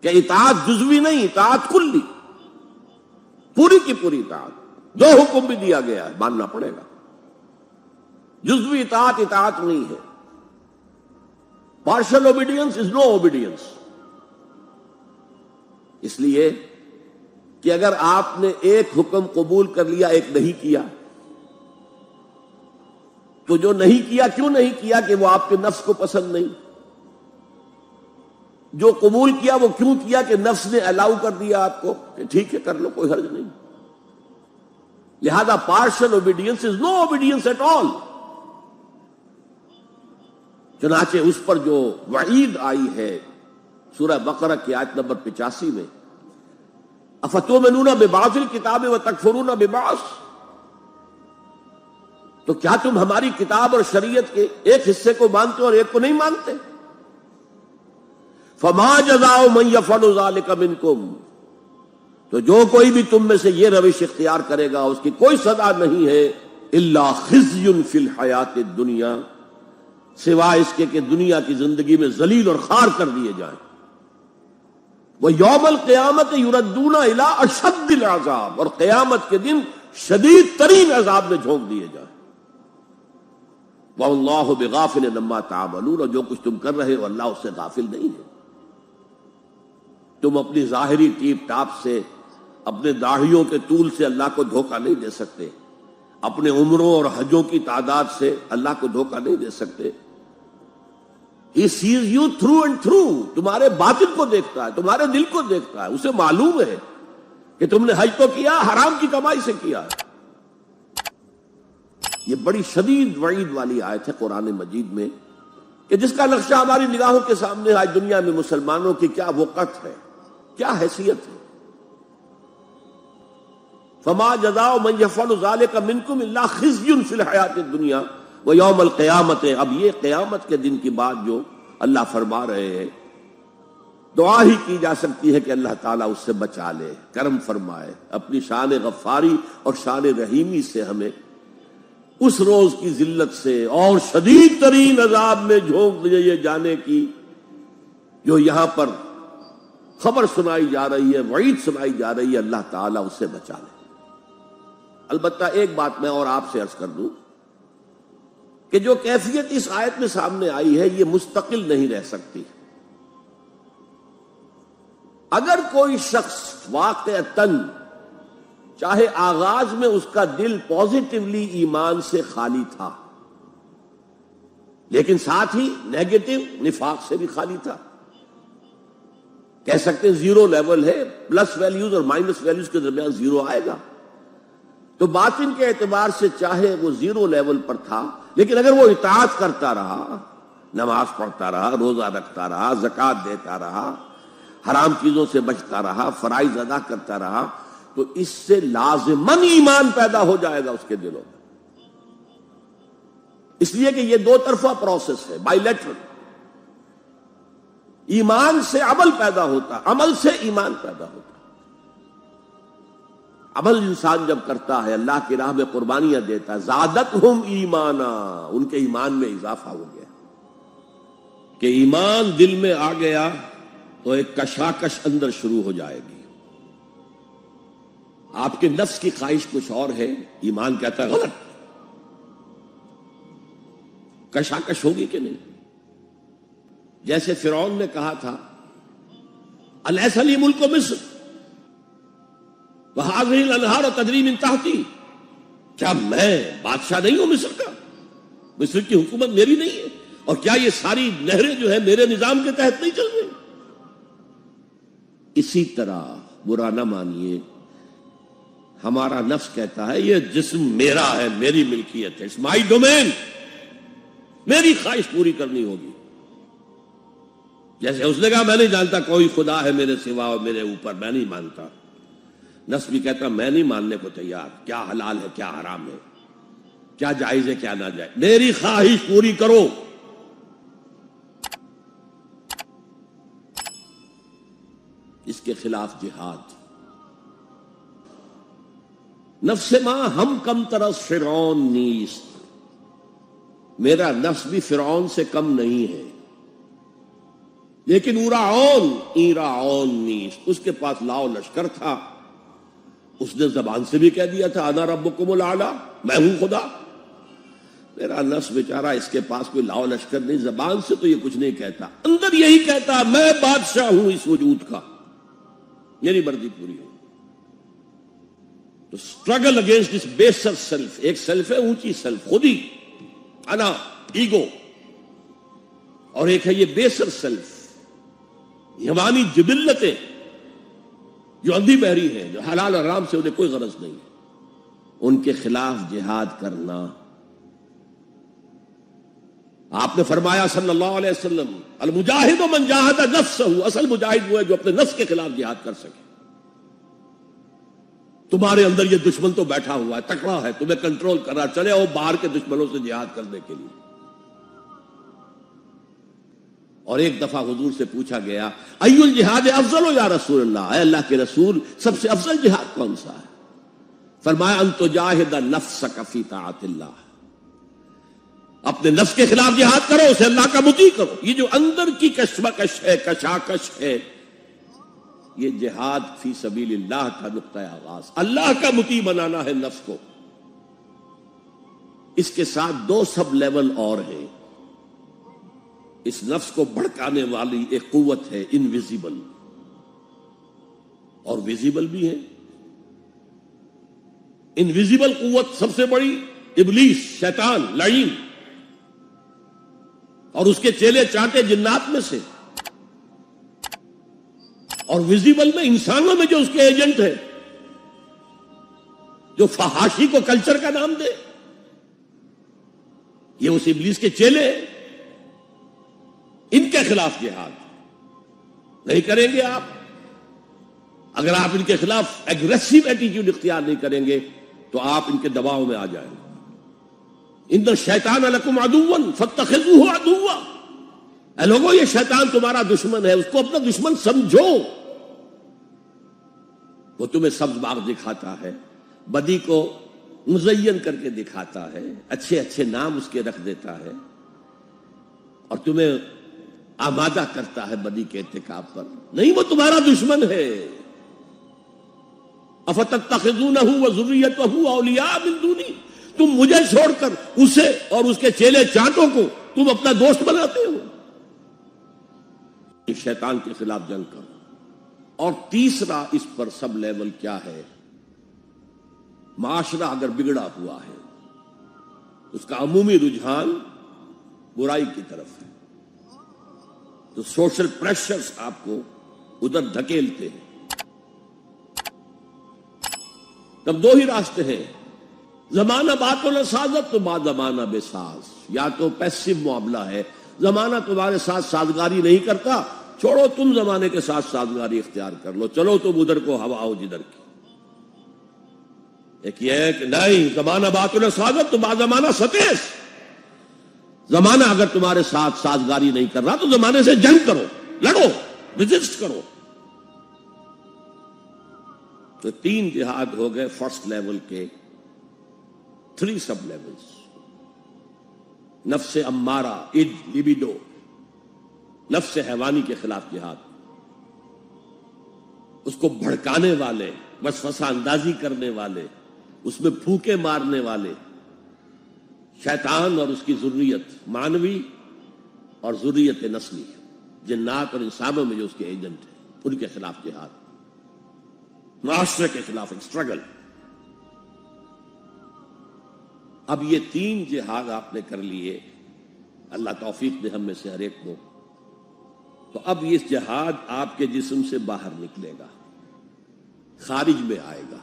کہ اطاعت جزوی نہیں، اطاعت کلی، پوری کی پوری اطاعت، جو حکم بھی دیا گیا ہے ماننا پڑے گا. جزوی اطاعت اطاعت نہیں ہے. Partial obedience is no obedience. اس لیے کہ اگر آپ نے ایک حکم قبول کر لیا، ایک نہیں کیا، تو جو نہیں کیا کیوں نہیں کیا؟ کہ وہ آپ کے نفس کو پسند نہیں. جو قبول کیا وہ کیوں کیا؟ کہ نفس نے الاؤ کر دیا آپ کو کہ ٹھیک ہے کر لو، کوئی حرج نہیں. لہذا partial obedience is no obedience at all. چنانچہ اس پر جو وعید آئی ہے سورہ بقرہ کی آیت نمبر 85 میں، افتؤمنون ببعض الکتاب وتکفرون ببعض، تو کیا تم ہماری کتاب اور شریعت کے ایک حصے کو مانتے اور ایک کو نہیں مانتے؟ فما جزاء من يفعل ذلك منکم، تو جو کوئی بھی تم میں سے یہ روش اختیار کرے گا اس کی کوئی سزا نہیں ہے الا خزي فی الحیات الدنیا، سوائے اس کے کہ دنیا کی زندگی میں ذلیل اور خوار کر دیے جائیں. وَيَوْمَ الْقِيَامَةِ يُرَدُّونَ إِلَىٰ أَشَدِّ الْعَذَابِ، اور قیامت کے دن شدید ترین عذاب میں جھونک دیے جائیں. وَاللَّهُ بِغَافِلٍ عَمَّا تَعْمَلُونَ، اور جو کچھ تم کر رہے ہو اللہ اس سے غافل نہیں ہے. تم اپنی ظاہری ٹیپ ٹاپ سے، اپنے داڑھیوں کے طول سے اللہ کو دھوکہ نہیں دے سکتے، اپنے عمروں اور حجوں کی تعداد سے اللہ کو دھوکہ نہیں دے سکتے. He sees you through and through، تمہارے باطن کو دیکھتا ہے، تمہارے دل کو دیکھتا ہے. اسے معلوم ہے کہ تم نے حج تو کیا، حرام کی کمائی سے کیا ہے. یہ بڑی شدید وعید والی آیت ہے قرآن مجید میں، کہ جس کا نقشہ ہماری نگاہوں کے سامنے آج دنیا میں مسلمانوں کی کیا وقت ہے، کیا حیثیت ہے. فما جزاء من يفعل ذلك منكم الا خزي في الحیات الدنیا ویوم القیامت. اب یہ قیامت کے دن کی بات جو اللہ فرما رہے ہیں، دعا ہی کی جا سکتی ہے کہ اللہ تعالیٰ اس سے بچا لے، کرم فرمائے، اپنی شان غفاری اور شان رحیمی سے ہمیں اس روز کی ذلت سے اور شدید ترین عذاب میں جھونک دیے جانے کی جو یہاں پر خبر سنائی جا رہی ہے، وعید سنائی جا رہی ہے، اللہ تعالیٰ اس سے بچا لے. البتہ ایک بات میں اور آپ سے عرض کر دوں کہ جو کیفیت اس آیت میں سامنے آئی ہے یہ مستقل نہیں رہ سکتی. اگر کوئی شخص واقعتاً چاہے آغاز میں اس کا دل پازیٹیولی ایمان سے خالی تھا، لیکن ساتھ ہی نیگیٹو نفاق سے بھی خالی تھا، کہہ سکتے ہیں زیرو لیول ہے، پلس ویلیوز اور مائنس ویلیوز کے درمیان زیرو آئے گا، تو باطن کے اعتبار سے چاہے وہ زیرو لیول پر تھا، لیکن اگر وہ اطاعت کرتا رہا، نماز پڑھتا رہا، روزہ رکھتا رہا، زکوٰۃ دیتا رہا، حرام چیزوں سے بچتا رہا، فرائض ادا کرتا رہا، تو اس سے لازماً ایمان پیدا ہو جائے گا اس کے دلوں میں. اس لیے کہ یہ دو طرفہ پروسیس ہے، بائی لیٹرل. ایمان سے عمل پیدا ہوتا، عمل سے ایمان پیدا ہوتا. عمل انسان جب کرتا ہے، اللہ کی راہ میں قربانیاں دیتا ہے، زادتہم ایمانا، ان کے ایمان میں اضافہ ہو گیا. کہ ایمان دل میں آ گیا تو ایک کشاکش اندر شروع ہو جائے گی. آپ کے نفس کی خواہش کچھ اور ہے، ایمان کہتا ہے غلط. کشاکش ہوگی کہ نہیں؟ جیسے فرعون نے کہا تھا الیس لی ملک مصر وہذہ الانہار تجری من تحتی، کیا میں بادشاہ نہیں ہوں مصر کا؟ مصر کی حکومت میری نہیں ہے؟ اور کیا یہ ساری نہریں جو ہے میرے نظام کے تحت نہیں چل رہی؟ اسی طرح برا نہ مانیے، ہمارا نفس کہتا ہے یہ جسم میرا ہے، میری ملکیت ہے، اٹس مائی ڈومین، میری خواہش پوری کرنی ہوگی. جیسے اس نے کہا میں نہیں جانتا کوئی خدا ہے میرے سوا اور میرے اوپر، میں نہیں مانتا. نفس بھی کہتا میں نہیں ماننے کو تیار، کیا حلال ہے کیا حرام ہے، کیا جائز ہے کیا ناجائز، میری خواہش پوری کرو. اس کے خلاف جہاد. نفس ماں ہم کم طرف فرعون نیست، میرا نفس بھی فرعون سے کم نہیں ہے. لیکن ایراعون نیست، اس کے پاس لاؤ لشکر تھا، اس نے زبان سے بھی کہہ دیا تھا انا ربکم الاعلی، میں ہوں خدا۔ میرا نفس بیچارہ اس کے پاس کوئی لاؤ لشکر نہیں، زبان سے تو یہ کچھ نہیں کہتا، اندر یہی کہتا میں بادشاہ ہوں اس وجود کا، میری مرضی پوری ہو۔ تو اسٹرگل اگینسٹ دس بیسر سیلف، ایک سیلف ہے اونچی سیلف، خود ہی انا، ایگو، اور ایک ہے یہ بیسر سیلف، یہ ہماری جبلتیں جو اندھی بہری ہیں، جو حلال حرام سے انہیں کوئی غرض نہیں ہے، ان کے خلاف جہاد کرنا۔ آپ نے فرمایا صلی اللہ علیہ وسلم المجاہد من جاہد نفسہ، اصل مجاہد وہ ہے جو اپنے نفس کے خلاف جہاد کر سکے۔ تمہارے اندر یہ دشمن تو بیٹھا ہوا ہے، تکڑا ہے، تمہیں کنٹرول کر رہا، چلے آؤ باہر کے دشمنوں سے جہاد کرنے کے لیے۔ اور ایک دفعہ حضور سے پوچھا گیا ای الجہاد افضل یا رسول اللہ، اے اللہ کے رسول سب سے افضل جہاد کون سا ہے؟ فرمایا ان تجاہد نفسک فی طاعت اللہ، اپنے نفس کے خلاف جہاد کرو، اسے اللہ کا مطیع کرو۔ یہ جو اندر کی کشمکش ہے، کشاکش ہے، یہ جہاد فی سبیل اللہ کا نقطہ آغاز، اللہ کا مطیع بنانا ہے نفس کو۔ اس کے ساتھ دو سب لیول اور ہیں۔ اس نفس کو بھڑکانے والی ایک قوت ہے انویزیبل، اور ویزیبل بھی ہے۔ انویزیبل قوت سب سے بڑی ابلیس، شیطان، لعین، اور اس کے چیلے چانٹے جنات میں سے، اور ویزیبل میں انسانوں میں جو اس کے ایجنٹ ہیں، جو فحاشی کو کلچر کا نام دے، یہ اس ابلیس کے چیلے ہیں۔ ان کے خلاف جہاد نہیں کریں گے آپ، اگر آپ ان کے خلاف ایگریسو ایٹیٹیوڈ اختیار نہیں کریں گے تو آپ ان کے دباؤ میں آ جائیں گے۔ ان الشیطان لکم عدو فاتخذوہ عدوا، اے لوگوں یہ شیطان تمہارا دشمن ہے، اس کو اپنا دشمن سمجھو۔ وہ تمہیں سبز باغ دکھاتا ہے، بدی کو مزین کر کے دکھاتا ہے، اچھے اچھے نام اس کے رکھ دیتا ہے، اور تمہیں آمادہ کرتا ہے بدی کے ارتکاب پر۔ نہیں، وہ تمہارا دشمن ہے۔ افتتخذونہ وذریتہ اولیاء من دونی، تم مجھے چھوڑ کر اسے اور اس کے چیلے چانٹوں کو تم اپنا دوست بناتے ہو۔ شیطان کے خلاف جنگ کرو۔ اور تیسرا اس پر سب لیول کیا ہے؟ معاشرہ اگر بگڑا ہوا ہے، اس کا عمومی رجحان برائی کی طرف ہے، تو سوشل پریشرز آپ کو ادھر دھکیلتے ہیں۔ تب دو ہی راستے ہیں، زمانہ بات و سازت تو بعد زمانہ بے ساز، یا تو پیسو معاملہ ہے، زمانہ تمہارے ساتھ سازگاری نہیں کرتا، چھوڑو تم زمانے کے ساتھ سازگاری اختیار کر لو، چلو تم ادھر کو ہوا ہو جدھر کی۔ ایک یہ ہے کہ نہیں، زمانہ بات و سازت تو بعد زمانہ ستیش، زمانہ اگر تمہارے ساتھ سازگاری نہیں کر رہا تو زمانے سے جنگ کرو، لڑو، ریزسٹ کرو۔ تو تین جہاد ہو گئے فرسٹ لیول کے، 3 سب لیولز۔ نفس امارہ، لبیڈو، نفس حیوانی کے خلاف جہاد، اس کو بھڑکانے والے، وسوسہ اندازی کرنے والے، اس میں پھونکے مارنے والے، شیطان اور اس کی ذریت مانوی اور ذریت نسلی، جنات اور انسانوں میں جو اس کے ایجنٹ ہیں، ان کے خلاف جہاد، معاشرے کے خلاف ایک اسٹرگل۔ اب یہ 3 جہاد آپ نے کر لیے، اللہ توفیق دے ہم میں سے ہر ایک کو، تو اب یہ جہاد آپ کے جسم سے باہر نکلے گا، خارج میں آئے گا۔